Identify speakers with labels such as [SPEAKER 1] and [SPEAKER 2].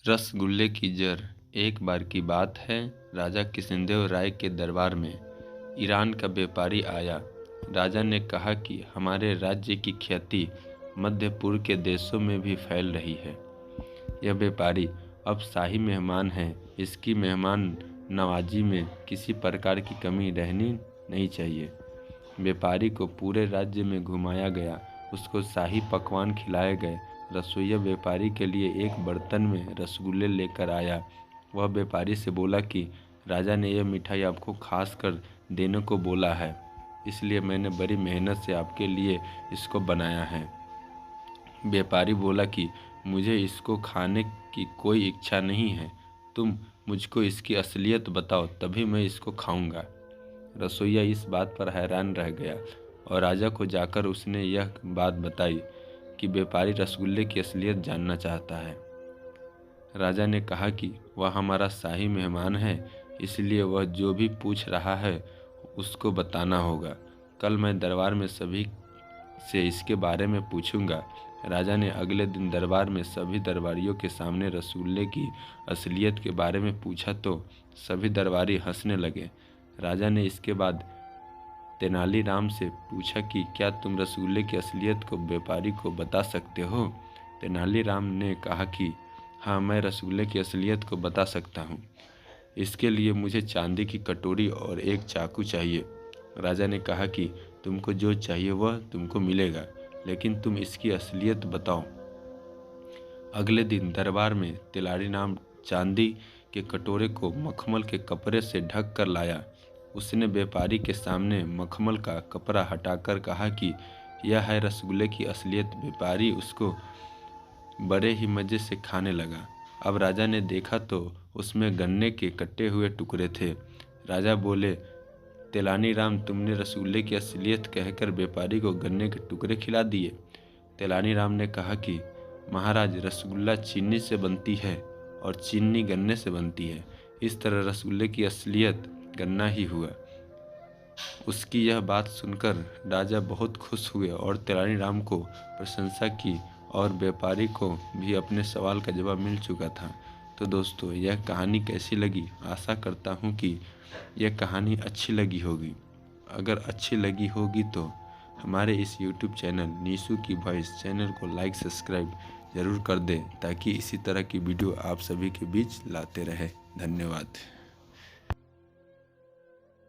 [SPEAKER 1] रसगुल्ले की जर। एक बार की बात है, राजा कृष्णदेव राय के दरबार में ईरान का व्यापारी आया। राजा ने कहा कि हमारे राज्य की ख्याति मध्य पूर्व के देशों में भी फैल रही है। यह व्यापारी अब शाही मेहमान है, इसकी मेहमान नवाजी में किसी प्रकार की कमी रहनी नहीं चाहिए। व्यापारी को पूरे राज्य में घुमाया गया, उसको शाही पकवान खिलाए गए। रसोइया व्यापारी के लिए एक बर्तन में रसगुल्ले लेकर आया। वह व्यापारी से बोला कि राजा ने यह मिठाई आपको खास कर देने को बोला है, इसलिए मैंने बड़ी मेहनत से आपके लिए इसको बनाया है। व्यापारी बोला कि मुझे इसको खाने की कोई इच्छा नहीं है, तुम मुझको इसकी असलियत बताओ, तभी मैं इसको खाऊंगा। रसोइया इस बात पर हैरान रह गया और राजा को जाकर उसने यह बात बताई कि व्यापारी रसगुल्ले की असलियत जानना चाहता है। राजा ने कहा कि वह हमारा शाही मेहमान है, इसलिए वह जो भी पूछ रहा है उसको बताना होगा। कल मैं दरबार में सभी से इसके बारे में पूछूंगा। राजा ने अगले दिन दरबार में सभी दरबारियों के सामने रसगुल्ले की असलियत के बारे में पूछा तो सभी दरबारी हंसने लगे। राजा ने इसके बाद तेनालीराम से पूछा कि क्या तुम रसगुल्ले की असलियत को व्यापारी को बता सकते हो? तेनालीराम ने कहा कि हाँ, मैं रसगुल्ले की असलियत को बता सकता हूँ। इसके लिए मुझे चांदी की कटोरी और एक चाकू चाहिए। राजा ने कहा कि तुमको जो चाहिए वह तुमको मिलेगा, लेकिन तुम इसकी असलियत बताओ। अगले दिन दरबार में तेनालीराम चांदी के कटोरे को मखमल के कपड़े से ढक कर लाया। उसने व्यापारी के सामने मखमल का कपड़ा हटाकर कहा कि यह है रसगुल्ले की असलियत। व्यापारी उसको बड़े ही मज़े से खाने लगा। अब राजा ने देखा तो उसमें गन्ने के कटे हुए टुकड़े थे। राजा बोले, तेनालीराम, तुमने रसगुल्ले की असलियत कहकर व्यापारी को गन्ने के टुकड़े खिला दिए। तेनालीराम ने कहा कि महाराज, रसगुल्ला चीनी से बनती है और चीनी गन्ने से बनती है, इस तरह रसगुल्ले की असलियत गन्ना ही हुआ। उसकी यह बात सुनकर राजा बहुत खुश हुए और तेनालीराम को प्रशंसा की और व्यापारी को भी अपने सवाल का जवाब मिल चुका था। तो दोस्तों, यह कहानी कैसी लगी? आशा करता हूँ कि यह कहानी अच्छी लगी होगी। अगर अच्छी लगी होगी तो हमारे इस YouTube चैनल नीशू की वॉइस चैनल को लाइक सब्सक्राइब ज़रूर कर दें, ताकि इसी तरह की वीडियो आप सभी के बीच लाते रहे। धन्यवाद।